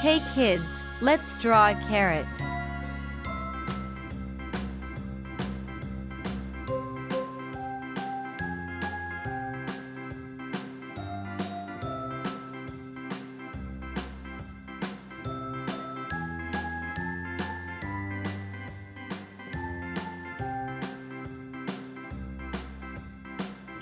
Hey kids, let's draw a carrot.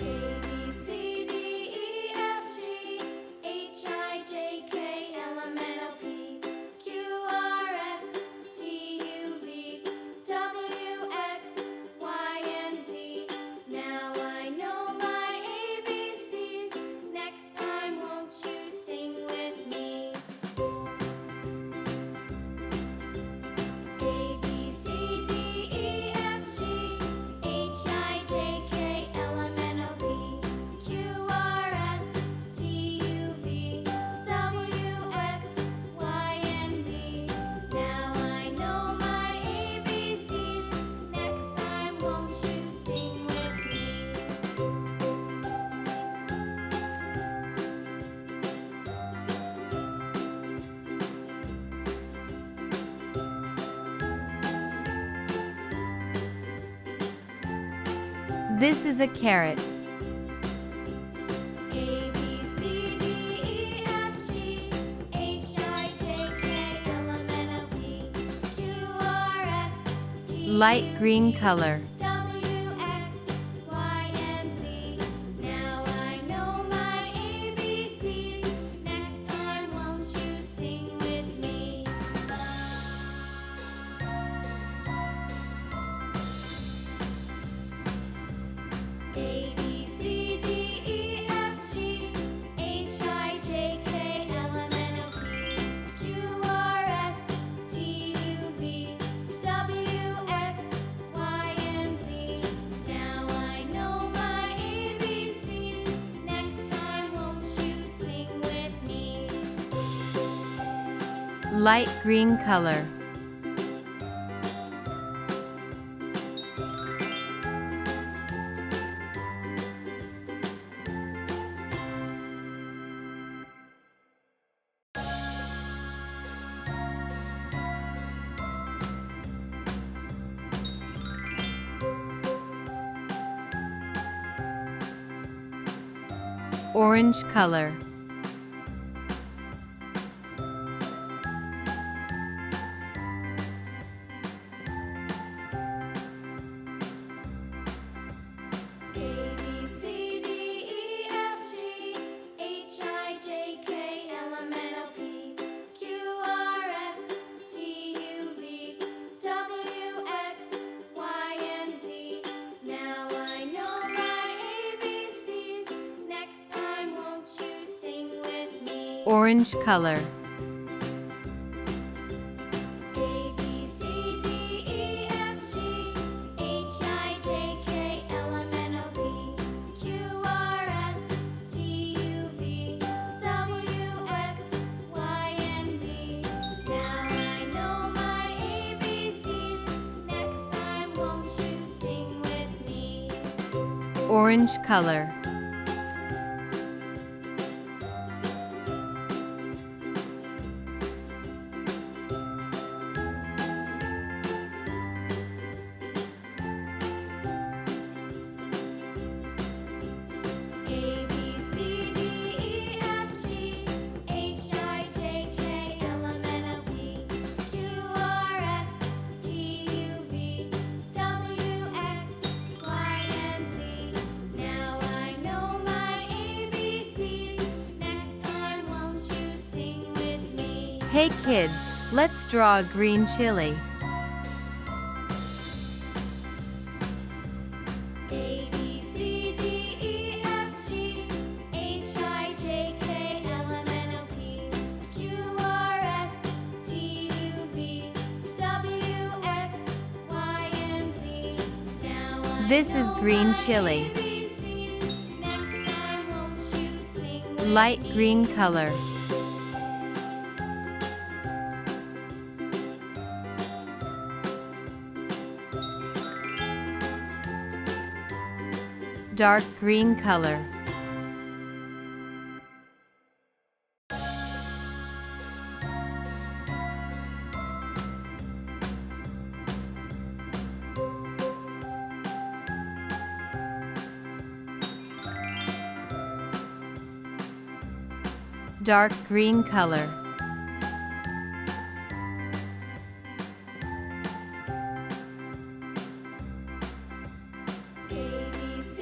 A, B, C, D, E, F, G, H, I, J, K, L, M, N, O, P, Q, R, S, T, U, V, W, X, Y, and Z. Now I know my ABCs. Next time, won't you sing with me? A, B, C, D, E, F, G, H, I, J, K, L, M, N, O, P, Q, R, S, T, U, V, W, X, Y, and Z. Now I know my ABCs. Next time, won't you sing with me? This is a carrot. A, B, C, D, E, F, G, H, I, J, K, L, M, N, O, P, Q, R, S, T, Light green color. W, X, Y, and Z. Now I know my ABCs. Next time, won't you sing with me? A, B, C, D, E, F, G, H, I, J, K, L, M, N, O, P, Q, R, S, T, U, V, W, X, Y, and Z. Now I know my ABCs. Next time, won't you sing with me? Light green color. Orange color. A, B, C, D, E, F, G, H, I, J, K, L, M, N, O, P, Q, R, S, T, U, V, W, X, Y, and Z. Now I know my ABCs. Next time, won't you sing with me? Orange color. A, B, C, D, E, F, G, H, I, J, K, L, M, N, O, P, Q, R, S, T, U, V, W, X, Y, and Z. Now I know my ABCs. Next time, won't you sing with me? Orange color. A, B, C, D, E, F, G, H, I, J, K, L, M, N, O, P, Q, R, S, T, U, V, W, X, Y, and Z. Now I know my ABCs. Next time, won't you sing with me? Hey kids, let's draw a green chili. A, B, C, D, E, F, G, H, I, J, K, L, M, N, O, P, Q, R, S, T, U, V, W, X, Y, and Z. Now I This is know green my chili. ABCs. Next time, won't you sing with Light me? green color. Dark green color. Dark green color.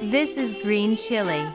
This is green chili.